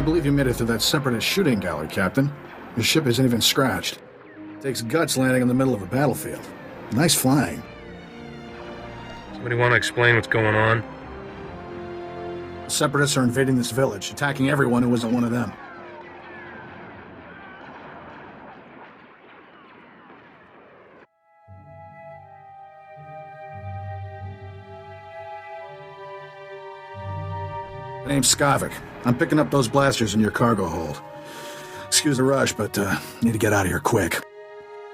Can't believe you made it through that separatist shooting gallery, Captain. Your ship isn't even scratched. Takes guts landing in the middle of a battlefield. Nice flying. Somebody want to explain what's going on? The separatists are invading this village, attacking everyone who isn't one of them. My name's Skavik. I'm picking up those blasters in your cargo hold. Excuse the rush, but need to get out of here quick.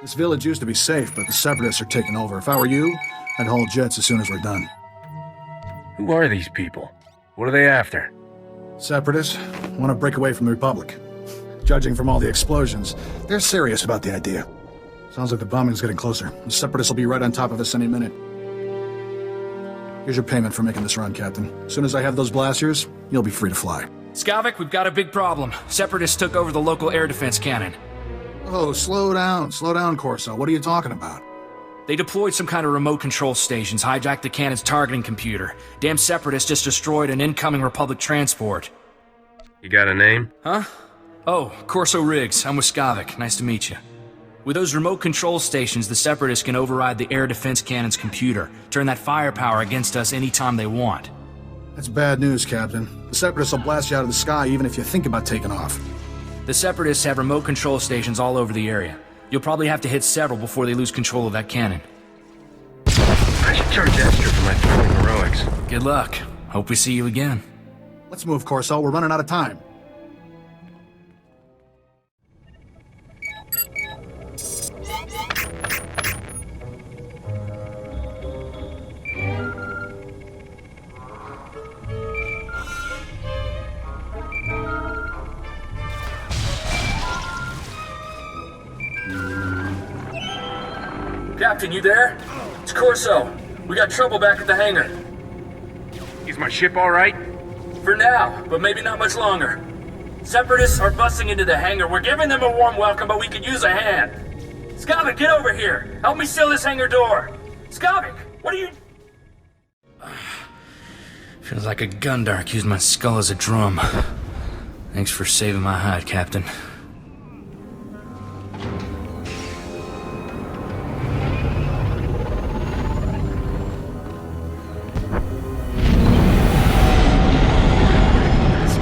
This village used to be safe, but the separatists are taking over. If I were you, I'd haul jets as soon as we're done. Who are these people? What are they after? Separatists want to break away from the Republic. Judging from all the explosions, they're serious about the idea. Sounds like the bombing's getting closer. The separatists will be right on top of us any minute. Here's your payment for making this run, Captain. As soon as I have those blasters, you'll be free to fly. Skavik, we've got a big problem. Separatists took over the local air defense cannon. Oh, slow down, Corso. What are you talking about? They deployed some kind of remote control stations, hijacked the cannon's targeting computer. Damn separatists just destroyed an incoming Republic transport. You got a name? Huh? Oh, Corso Riggs. I'm with Skavik. Nice to meet you. With those remote control stations, the separatists can override the air defense cannon's computer, turn that firepower against us anytime they want. That's bad news, Captain. The separatists will blast you out of the sky even if you think about taking off. The separatists have remote control stations all over the area. You'll probably have to hit several before they lose control of that cannon. I should charge extra for my throwing heroics. Good luck. Hope we see you again. Let's move, Corso. We're running out of time. Captain, you there? It's Corso. We got trouble back at the hangar. Is my ship all right? For now, but maybe not much longer. Separatists are busting into the hangar. We're giving them a warm welcome, but we could use a hand. Skavik, get over here. Help me seal this hangar door. Skavik, what are you... Feels like a Gundark used my skull as a drum. Thanks for saving my hide, Captain.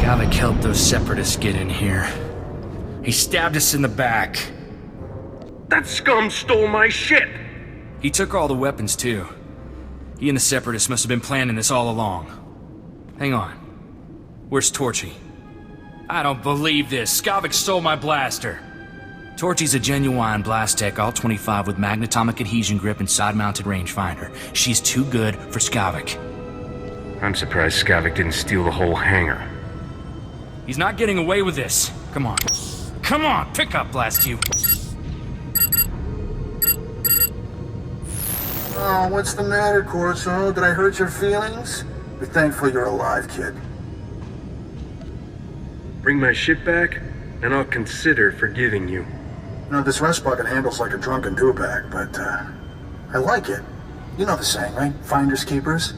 Skavik helped those separatists get in here. He stabbed us in the back. That scum stole my ship! He took all the weapons, too. He and the separatists must have been planning this all along. Hang on. Where's Torchy? I don't believe this. Skavik stole my blaster. Torchy's a genuine blast tech, all 25 with magnetomic adhesion grip and side-mounted rangefinder. She's too good for Skavik. I'm surprised Skavik didn't steal the whole hangar. He's not getting away with this. Come on. Come on, pick up, blast you. Oh, what's the matter, Corso? Did I hurt your feelings? Be thankful you're alive, kid. Bring my ship back, and I'll consider forgiving you. You know, this rest bucket handles like a drunken do-bag, but, I like it. You know the saying, right? Finders keepers.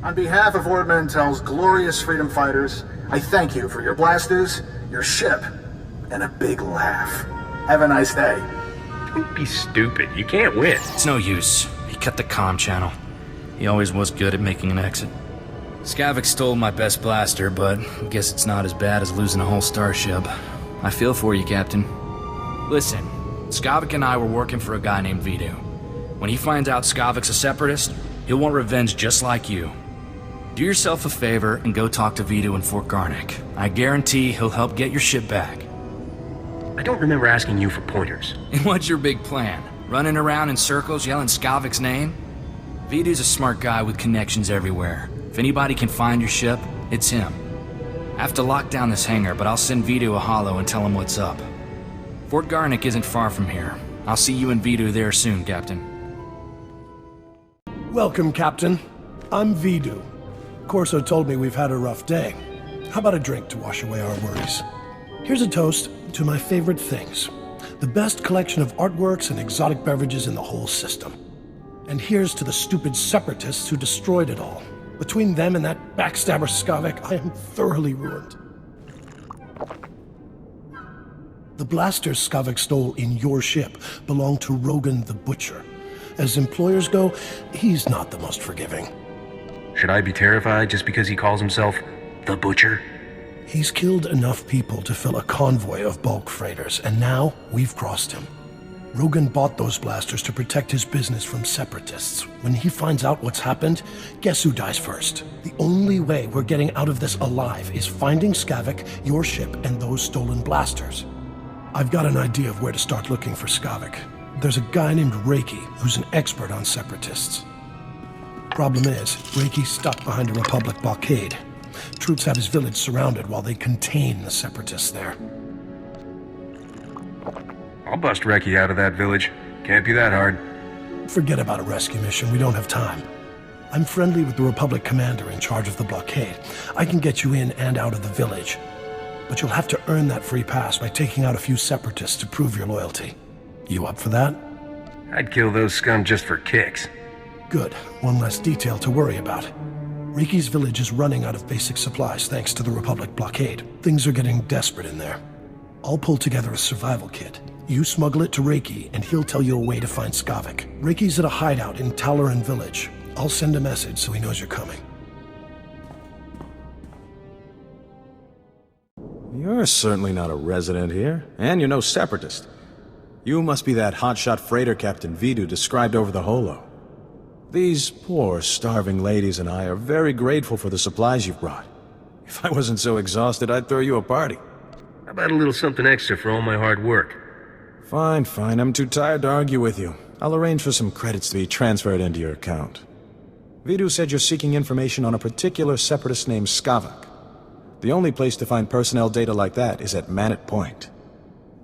On behalf of Lord Mantell's glorious freedom fighters, I thank you for your blasters, your ship, and a big laugh. Have a nice day. Don't be stupid. You can't win. It's no use. He cut the comm channel. He always was good at making an exit. Skavik stole my best blaster, but I guess it's not as bad as losing a whole starship. I feel for you, Captain. Listen, Skavik and I were working for a guy named Vidu. When he finds out Skavik's a separatist, he'll want revenge just like you. Do yourself a favor and go talk to Vidu in Fort Garnick. I guarantee he'll help get your ship back. I don't remember asking you for pointers. And what's your big plan? Running around in circles yelling Skavik's name? Vidu's a smart guy with connections everywhere. If anybody can find your ship, it's him. I have to lock down this hangar, but I'll send Vidu a holo and tell him what's up. Fort Garnick isn't far from here. I'll see you and Vidu there soon, Captain. Welcome, Captain. I'm Vidu. Corso told me we've had a rough day. How about a drink to wash away our worries? Here's a toast to my favorite things. The best collection of artworks and exotic beverages in the whole system. And here's to the stupid separatists who destroyed it all. Between them and that backstabber Skavik, I am thoroughly ruined. The blasters Skavik stole in your ship belong to Rogan the Butcher. As employers go, he's not the most forgiving. Should I be terrified just because he calls himself the Butcher? He's killed enough people to fill a convoy of bulk freighters, and now we've crossed him. Rogan bought those blasters to protect his business from separatists. When he finds out what's happened, guess who dies first? The only way we're getting out of this alive is finding Skavik, your ship, and those stolen blasters. I've got an idea of where to start looking for Skavik. There's a guy named Reki who's an expert on separatists. Problem is, Reki's stuck behind a Republic blockade. Troops have his village surrounded while they contain the separatists there. I'll bust Reki out of that village. Can't be that hard. Forget about a rescue mission, we don't have time. I'm friendly with the Republic commander in charge of the blockade. I can get you in and out of the village. But you'll have to earn that free pass by taking out a few separatists to prove your loyalty. You up for that? I'd kill those scum just for kicks. Good. One less detail to worry about. Reki's village is running out of basic supplies thanks to the Republic blockade. Things are getting desperate in there. I'll pull together a survival kit. You smuggle it to Reki, and he'll tell you a way to find Skavik. Reki's at a hideout in Talaran village. I'll send a message so he knows you're coming. You're certainly not a resident here, and you're no separatist. You must be that hotshot freighter Captain Vidu described over the holo. These poor, starving ladies and I are very grateful for the supplies you've brought. If I wasn't so exhausted, I'd throw you a party. How about a little something extra for all my hard work? Fine, fine. I'm too tired to argue with you. I'll arrange for some credits to be transferred into your account. Vidu said you're seeking information on a particular separatist named Skavik. The only place to find personnel data like that is at Manet Point.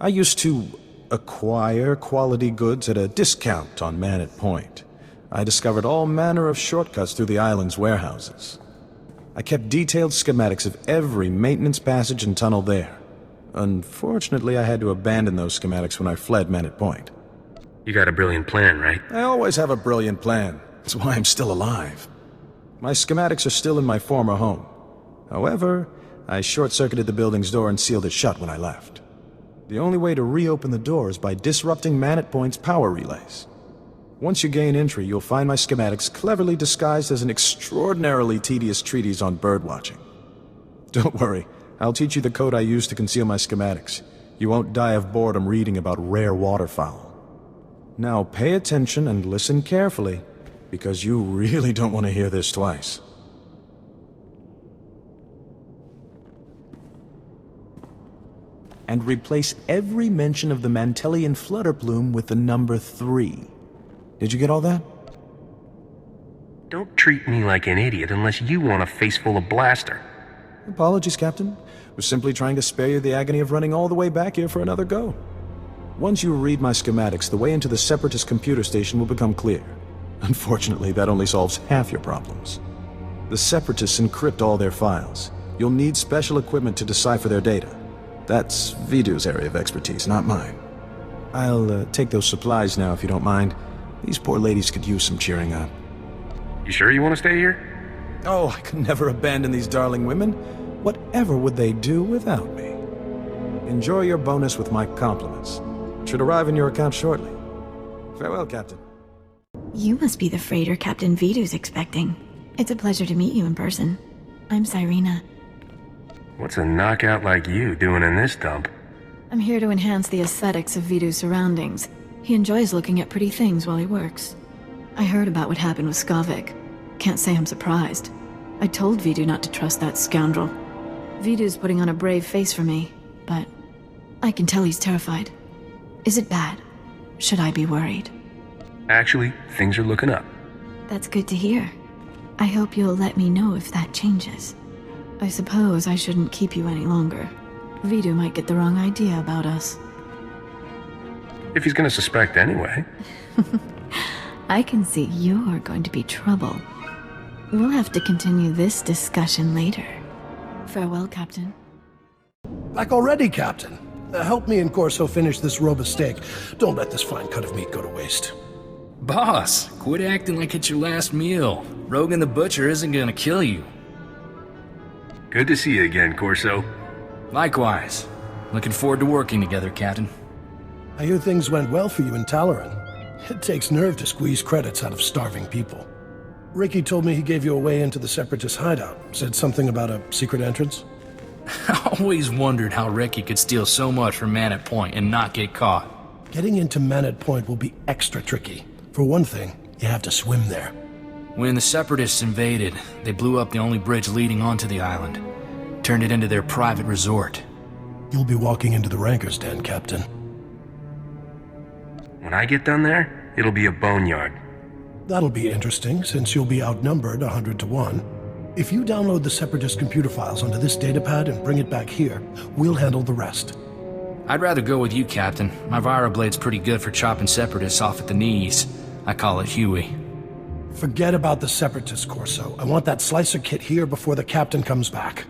I used to acquire quality goods at a discount on Manet Point. I discovered all manner of shortcuts through the island's warehouses. I kept detailed schematics of every maintenance passage and tunnel there. Unfortunately, I had to abandon those schematics when I fled Manet Point. You got a brilliant plan, right? I always have a brilliant plan. That's why I'm still alive. My schematics are still in my former home. However, I short-circuited the building's door and sealed it shut when I left. The only way to reopen the door is by disrupting Manet Point's power relays. Once you gain entry, you'll find my schematics cleverly disguised as an extraordinarily tedious treatise on birdwatching. Don't worry, I'll teach you the code I use to conceal my schematics. You won't die of boredom reading about rare waterfowl. Now pay attention and listen carefully, because you really don't want to hear this twice. And replace every mention of the Mantellian flutter plume with the number 3. Did you get all that? Don't treat me like an idiot unless you want a face full of blaster. Apologies, Captain. Was simply trying to spare you the agony of running all the way back here for another go. Once you read my schematics, the way into the Separatist computer station will become clear. Unfortunately, that only solves half your problems. The Separatists encrypt all their files. You'll need special equipment to decipher their data. That's Vidu's area of expertise, not mine. I'll take those supplies now, if you don't mind. These poor ladies could use some cheering up. You sure you want to stay here? Oh, I could never abandon these darling women. Whatever would they do without me? Enjoy your bonus with my compliments. Should arrive in your account shortly. Farewell, Captain. You must be the freighter Captain Vidu's expecting. It's a pleasure to meet you in person. I'm Sirena. What's a knockout like you doing in this dump? I'm here to enhance the aesthetics of Vidu's surroundings. He enjoys looking at pretty things while he works. I heard about what happened with Skavik. Can't say I'm surprised. I told Vidu not to trust that scoundrel. Vidu's putting on a brave face for me, but I can tell he's terrified. Is it bad? Should I be worried? Actually, things are looking up. That's good to hear. I hope you'll let me know if that changes. I suppose I shouldn't keep you any longer. Vidu might get the wrong idea about us. If he's gonna suspect anyway. I can see you're going to be trouble. We'll have to continue this discussion later. Farewell, Captain. Back already, Captain. Help me and Corso finish this robe of steak. Don't let this fine cut of meat go to waste. Boss, quit acting like it's your last meal. Rogan the Butcher isn't gonna kill you. Good to see you again, Corso. Likewise. Looking forward to working together, Captain. I hear things went well for you in Talaran. It takes nerve to squeeze credits out of starving people. Reki told me he gave you a way into the Separatist hideout. Said something about a secret entrance? I always wondered how Reki could steal so much from Manet Point and not get caught. Getting into Manet Point will be extra tricky. For one thing, you have to swim there. When the Separatists invaded, they blew up the only bridge leading onto the island. Turned it into their private resort. You'll be walking into the Ranker's Den, Captain. When I get done there, it'll be a boneyard. That'll be interesting, since you'll be outnumbered 100 to 1. If you download the Separatist computer files onto this datapad and bring it back here, we'll handle the rest. I'd rather go with you, Captain. My Viroblade's pretty good for chopping Separatists off at the knees. I call it Huey. Forget about the Separatist, Corso. I want that slicer kit here before the Captain comes back.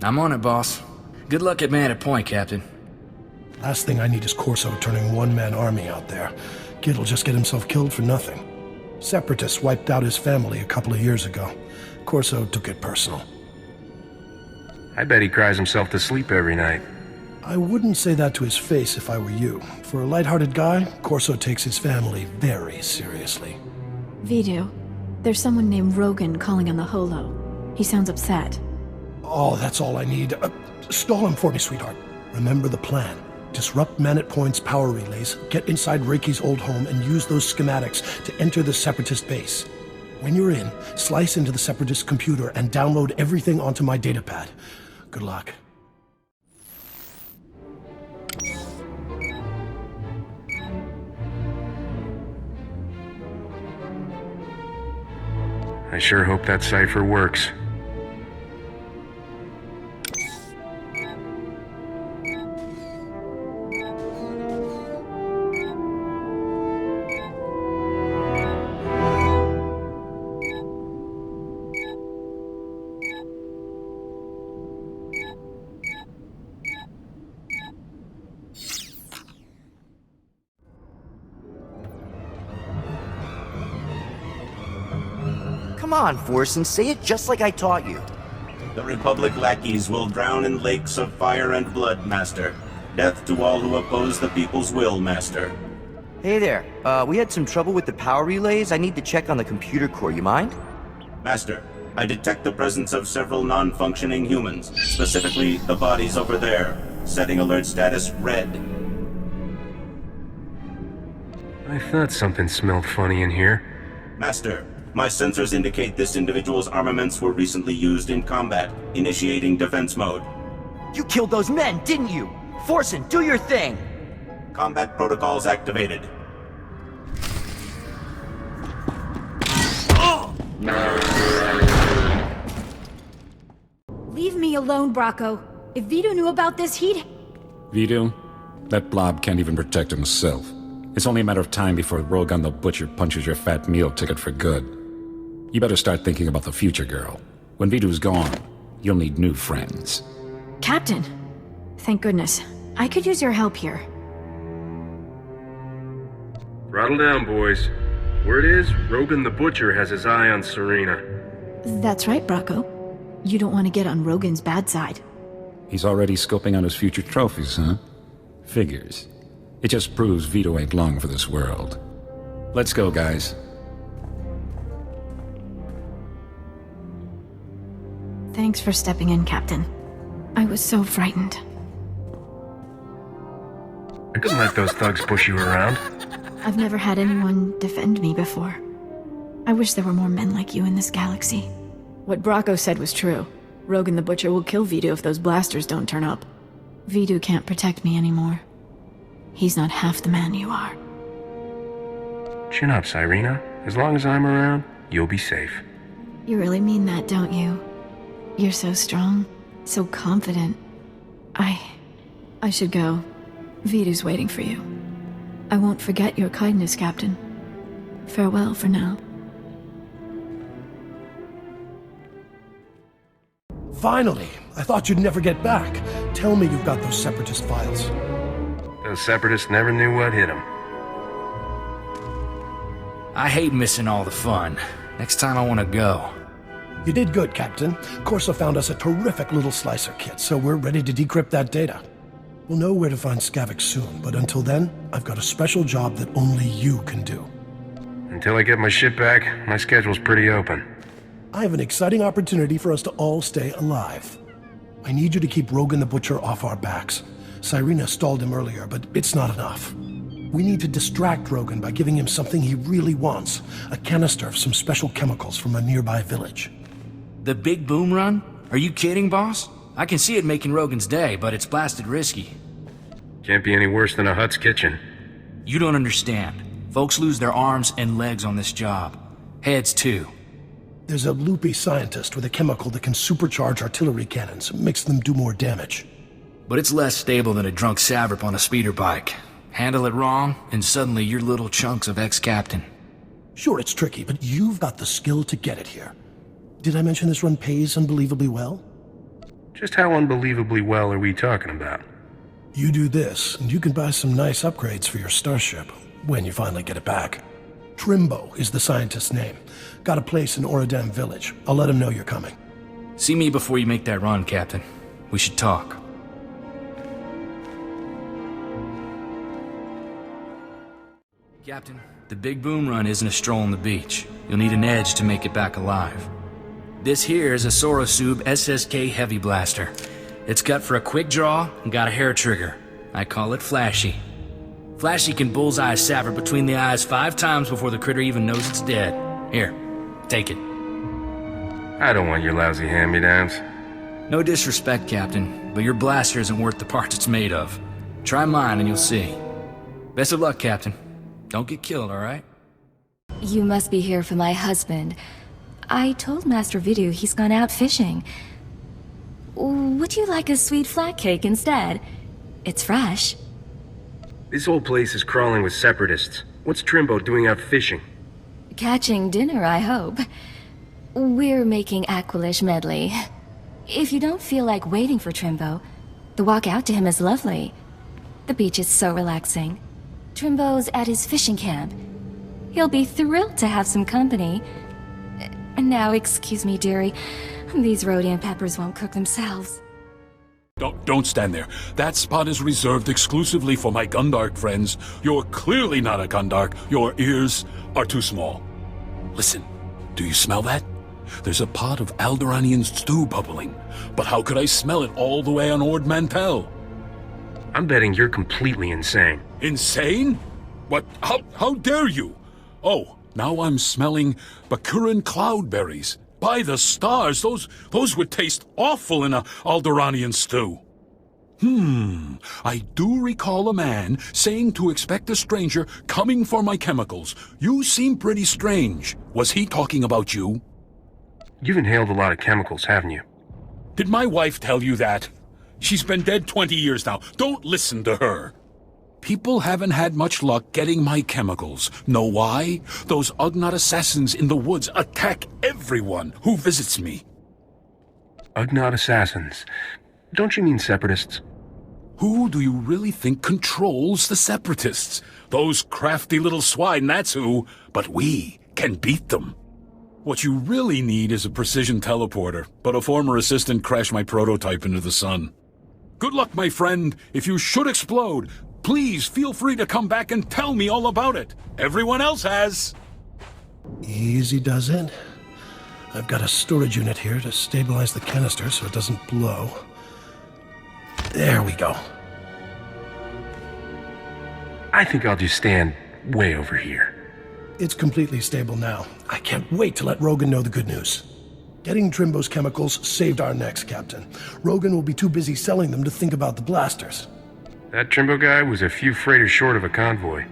I'm on it, boss. Good luck at Manet Point, Captain. Last thing I need is Corso turning one-man army out there. Kid'll just get himself killed for nothing. Separatists wiped out his family a couple of years ago. Corso took it personal. I bet he cries himself to sleep every night. I wouldn't say that to his face if I were you. For a lighthearted guy, Corso takes his family very seriously. Vidu, there's someone named Rogan calling on the holo. He sounds upset. Oh, that's all I need. Stall him for me, sweetheart. Remember the plan. Disrupt Manet Point's power relays, get inside Reki's old home, and use those schematics to enter the Separatist base. When you're in, slice into the Separatist computer and download everything onto my datapad. Good luck. I sure hope that cipher works. Come on, Force, and say it just like I taught you. The Republic lackeys will drown in lakes of fire and blood, Master. Death to all who oppose the people's will, Master. Hey there, we had some trouble with the power relays. I need to check on the computer core, you mind? Master, I detect the presence of several non-functioning humans, specifically the bodies over there. Setting alert status red. I thought something smelled funny in here. Master, my sensors indicate this individual's armaments were recently used in combat, initiating defense mode. You killed those men, didn't you? Forsen, do your thing! Combat protocols activated. Leave me alone, Bracco. If Vito knew about this, he'd... Vito? That blob can't even protect himself. It's only a matter of time before Rogan the Butcher punches your fat meal ticket for good. You better start thinking about the future, girl. When Vito's gone, you'll need new friends. Captain! Thank goodness. I could use your help here. Throttle down, boys. Word is, Rogan the Butcher has his eye on Sirena. That's right, Bracco. You don't want to get on Rogan's bad side. He's already scoping out his future trophies, huh? Figures. It just proves Vito ain't long for this world. Let's go, guys. Thanks for stepping in, Captain. I was so frightened. I couldn't let those thugs push you around. I've never had anyone defend me before. I wish there were more men like you in this galaxy. What Bracco said was true. Rogan the Butcher will kill Vidu if those blasters don't turn up. Vidu can't protect me anymore. He's not half the man you are. Chin up, Sirena. As long as I'm around, you'll be safe. You really mean that, don't you? You're so strong, so confident. I should go. Vidu's waiting for you. I won't forget your kindness, Captain. Farewell for now. Finally! I thought you'd never get back. Tell me you've got those Separatist files. Those separatists never knew what hit them. I hate missing all the fun. Next time I want to go. You did good, Captain. Corso found us a terrific little slicer kit, so we're ready to decrypt that data. We'll know where to find Skavik soon, but until then, I've got a special job that only you can do. Until I get my shit back, my schedule's pretty open. I have an exciting opportunity for us to all stay alive. I need you to keep Rogan the Butcher off our backs. Sirena stalled him earlier, but it's not enough. We need to distract Rogan by giving him something he really wants. A canister of some special chemicals from a nearby village. The big boom run? Are you kidding, boss? I can see it making Rogan's day, but it's blasted risky. Can't be any worse than a Hut's kitchen. You don't understand. Folks lose their arms and legs on this job. Heads, too. There's a loopy scientist with a chemical that can supercharge artillery cannons, makes them do more damage. But it's less stable than a drunk savrip on a speeder bike. Handle it wrong, and suddenly you're little chunks of ex-captain. Sure, it's tricky, but you've got the skill to get it here. Did I mention this run pays unbelievably well? Just how unbelievably well are we talking about? You do this, and you can buy some nice upgrades for your starship, when you finally get it back. Trimbo is the scientist's name. Got a place in Oradam village. I'll let him know you're coming. See me before you make that run, Captain. We should talk. Captain, the big boom run isn't a stroll on the beach. You'll need an edge to make it back alive. This here is a Sorosub SSK Heavy Blaster. It's cut for a quick draw and got a hair trigger. I call it Flashy. Flashy can bullseye a saver between the eyes 5 times before the critter even knows it's dead. Here, take it. I don't want your lousy hand-me-downs. No disrespect, Captain, but your blaster isn't worth the parts it's made of. Try mine and you'll see. Best of luck, Captain. Don't get killed, all right? You must be here for my husband. I told Master Vidu he's gone out fishing. Would you like a sweet flat cake instead? It's fresh. This whole place is crawling with separatists. What's Trimbo doing out fishing? Catching dinner, I hope. We're making Aqualish medley. If you don't feel like waiting for Trimbo, the walk out to him is lovely. The beach is so relaxing. Trimbo's at his fishing camp. He'll be thrilled to have some company. Now, excuse me, dearie. These Rhodian peppers won't cook themselves. Don't stand there. That spot is reserved exclusively for my Gundark friends. You're clearly not a Gundark. Your ears are too small. Listen, do you smell that? There's a pot of Alderaanian stew bubbling. But how could I smell it all the way on Ord Mantell? I'm betting you're completely insane. Insane? What? How dare you? Oh, now I'm smelling Bakuran cloudberries. By the stars, those would taste awful in a Alderaanian stew. I do recall a man saying to expect a stranger coming for my chemicals. You seem pretty strange. Was he talking about you? You've inhaled a lot of chemicals, haven't you? Did my wife tell you that? She's been dead 20 years now. Don't listen to her. People haven't had much luck getting my chemicals. Know why? Those Ugnaught assassins in the woods attack everyone who visits me. Ugnaught assassins? Don't you mean separatists? Who do you really think controls the separatists? Those crafty little swine, that's who. But we can beat them. What you really need is a precision teleporter, but a former assistant crashed my prototype into the sun. Good luck, my friend. If you should explode, please feel free to come back and tell me all about it. Everyone else has. Easy does it. I've got a storage unit here to stabilize the canister so it doesn't blow. There we go. I think I'll just stand way over here. It's completely stable now. I can't wait to let Rogan know the good news. Getting Trimbo's chemicals saved our necks, Captain. Rogan will be too busy selling them to think about the blasters. That Trimbo guy was a few freighters short of a convoy.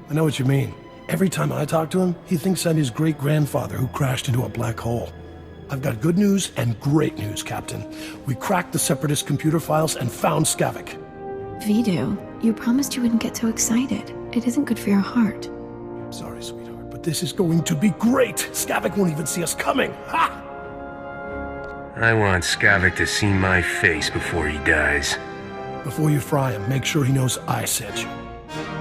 I know what you mean. Every time I talk to him, he thinks I'm his great-grandfather who crashed into a black hole. I've got good news and great news, Captain. We cracked the Separatist computer files and found Skavik. Vidu, you promised you wouldn't get so excited. It isn't good for your heart. Sorry, sweetheart, but this is going to be great! Skavik won't even see us coming! Ha! I want Skavik to see my face before he dies. Before you fry him, make sure he knows I sent you.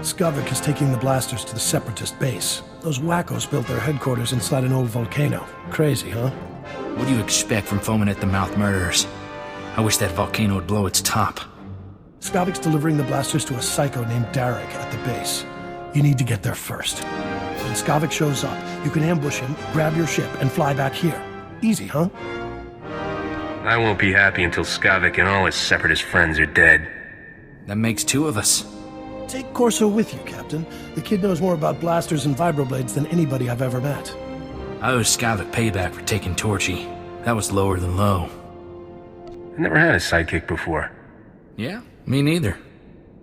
Skavik is taking the blasters to the Separatist base. Those wackos built their headquarters inside an old volcano. Crazy, huh? What do you expect from foaming at the mouth murderers? I wish that volcano would blow its top. Skavik's delivering the blasters to a psycho named Derek at the base. You need to get there first. When Skavik shows up, you can ambush him, grab your ship, and fly back here. Easy, huh? I won't be happy until Skavik and all his separatist friends are dead. That makes 2 of us. Take Corso with you, Captain. The kid knows more about blasters and vibroblades than anybody I've ever met. I owe Skavik payback for taking Torchy. That was lower than low. I never had a sidekick before. Yeah, me neither.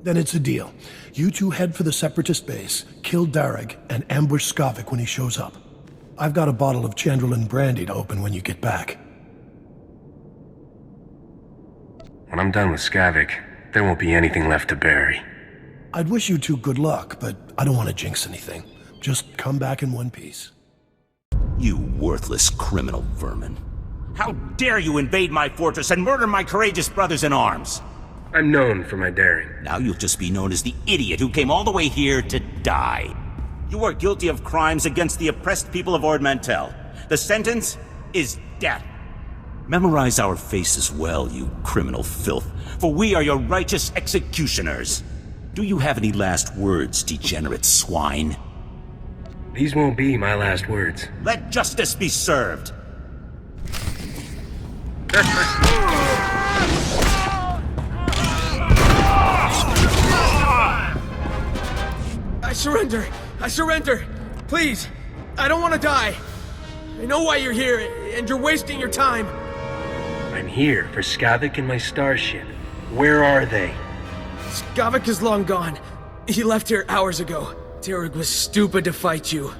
Then it's a deal. You two head for the Separatist base, kill Darag, and ambush Skavik when he shows up. I've got a bottle of Chandrelin brandy to open when you get back. When I'm done with Skavik, there won't be anything left to bury. I'd wish you two good luck, but I don't want to jinx anything. Just come back in one piece. You worthless criminal vermin. How dare you invade my fortress and murder my courageous brothers in arms? I'm known for my daring. Now you'll just be known as the idiot who came all the way here to die. You are guilty of crimes against the oppressed people of Ord Mantell. The sentence is death. Memorize our faces well, you criminal filth, for we are your righteous executioners. Do you have any last words, degenerate swine? These won't be my last words. Let justice be served. I surrender! I surrender! Please! I don't want to die! I know why you're here, and you're wasting your time! I'm here for Skavik and my starship. Where are they? Skavik is long gone. He left here hours ago. Derek was stupid to fight you.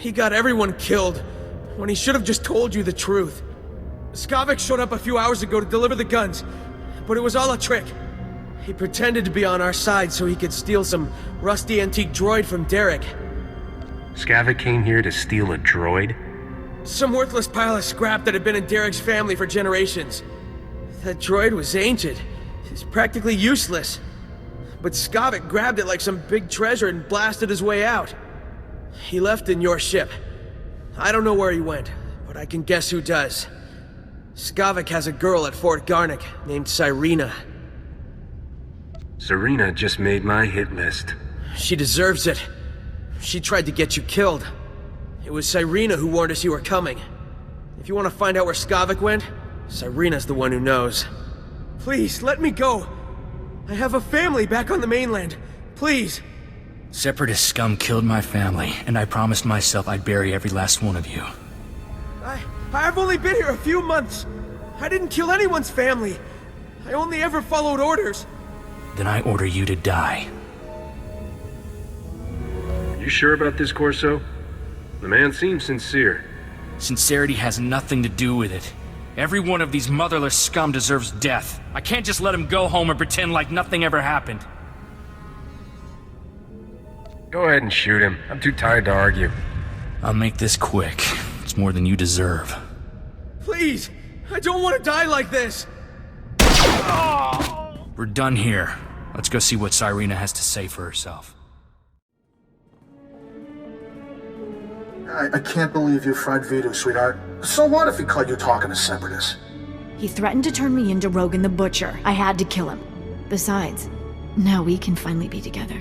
He got everyone killed, when he should have just told you the truth. Skavik showed up a few hours ago to deliver the guns, but it was all a trick. He pretended to be on our side so he could steal some rusty antique droid from Derek. Skavik came here to steal a droid? Some worthless pile of scrap that had been in Derek's family for generations. That droid was ancient. It's practically useless. But Skavik grabbed it like some big treasure and blasted his way out. He left in your ship. I don't know where he went, but I can guess who does. Skavik has a girl at Fort Garnick named Sirena. Sirena just made my hit list. She deserves it. She tried to get you killed. It was Sirena who warned us you were coming. If you want to find out where Skavik went, Sirena's the one who knows. Please, let me go. I have a family back on the mainland. Please. Separatist scum killed my family, and I promised myself I'd bury every last one of you. I've only been here a few months. I didn't kill anyone's family. I only ever followed orders. Then I order you to die. You sure about this, Corso? The man seems sincere. Sincerity has nothing to do with it. Every one of these motherless scum deserves death. I can't just let him go home and pretend like nothing ever happened. Go ahead and shoot him. I'm too tired to argue. I'll make this quick. It's more than you deserve. Please! I don't want to die like this! We're done here. Let's go see what Sirena has to say for herself. I can't believe you fried Vidu, sweetheart. So what if he caught you talking to Separatists? He threatened to turn me into Rogan the Butcher. I had to kill him. Besides, now we can finally be together.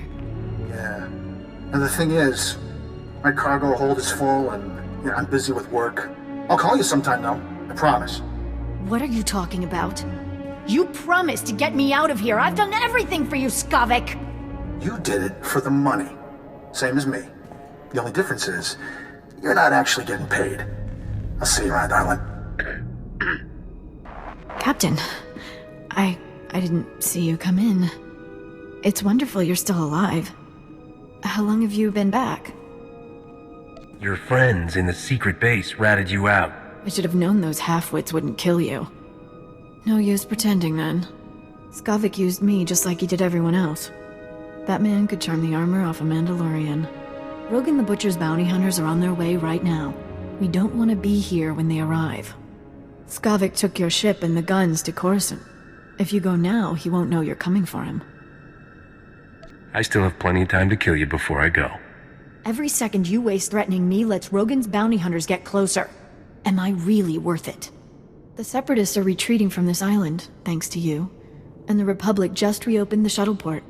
Yeah. And the thing is, my cargo hold is full and I'm busy with work. I'll call you sometime though, I promise. What are you talking about? You promised to get me out of here. I've done everything for you, Skavik. You did it for the money. Same as me. The only difference is, you're not actually getting paid. I'll see you around, darling. Captain, I didn't see you come in. It's wonderful you're still alive. How long have you been back? Your friends in the secret base ratted you out. I should have known those half-wits wouldn't kill you. No use pretending then. Skavik used me just like he did everyone else. That man could charm the armor off a Mandalorian. Rogan the Butcher's bounty hunters are on their way right now. We don't want to be here when they arrive. Skavik took your ship and the guns to Coruscant. If you go now, he won't know you're coming for him. I still have plenty of time to kill you before I go. Every second you waste threatening me lets Rogan's bounty hunters get closer. Am I really worth it? The Separatists are retreating from this island, thanks to you. and the Republic just reopened the shuttle port.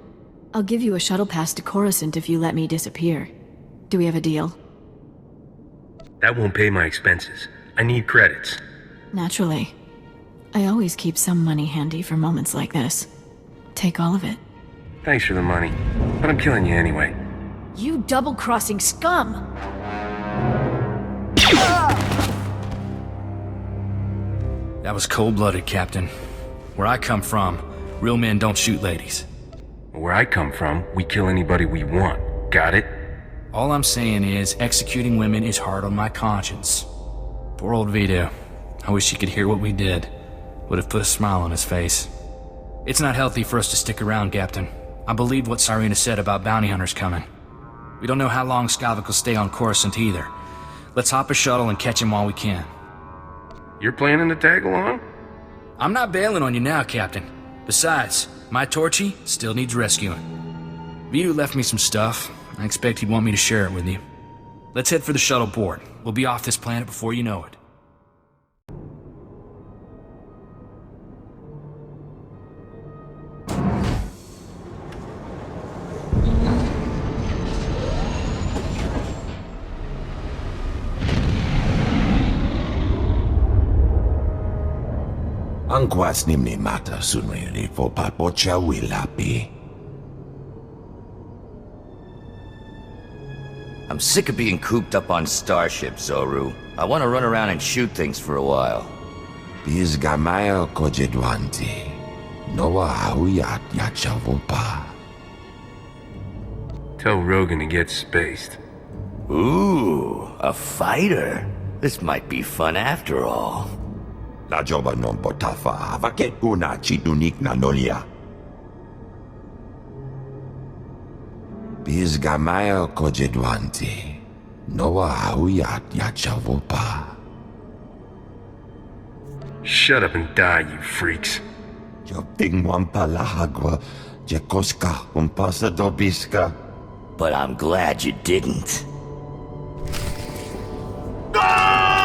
I'll give you a shuttle pass to Coruscant if you let me disappear. Do we have a deal? That won't pay my expenses. I need credits. Naturally. I always keep some money handy for moments like this. Take all of it. Thanks for the money, but I'm killing you anyway. You double-crossing scum! That was cold-blooded, Captain. Where I come from, real men don't shoot ladies. Where I come from, we kill anybody we want. Got it? All I'm saying is, executing women is hard on my conscience. Poor old Vito. I wish he could hear what we did. Would have put a smile on his face. It's not healthy for us to stick around, Captain. I believe what Sirena said about bounty hunters coming. We don't know how long Skavik will stay on Coruscant either. Let's hop a shuttle and catch him while we can. You're planning to tag along? I'm not bailing on you now, Captain. Besides, my Torchy still needs rescuing. Vito left me some stuff. I expect he'd want me to share it with you. Let's head for the shuttle port. We'll be off this planet before you know it. Angkwas nimni mata sunwili fo papocha wilapi. I'm sick of being cooped up on starships, Zoru. I want to run around and shoot things for a while. Bizgamayo kojedwanti. Noa hauyat yachavopa. Tell Rogan to get spaced. Ooh, a fighter. This might be fun after all. La joba non potafa, vaket kuna chidunik na nolia. Bizgamayo kojedwanti. Noa hauyat yachavopa. Shut up and die, you freaks. Yo tingwampa lahagwa, jekoska umpasa dobiska. But I'm glad you didn't. No!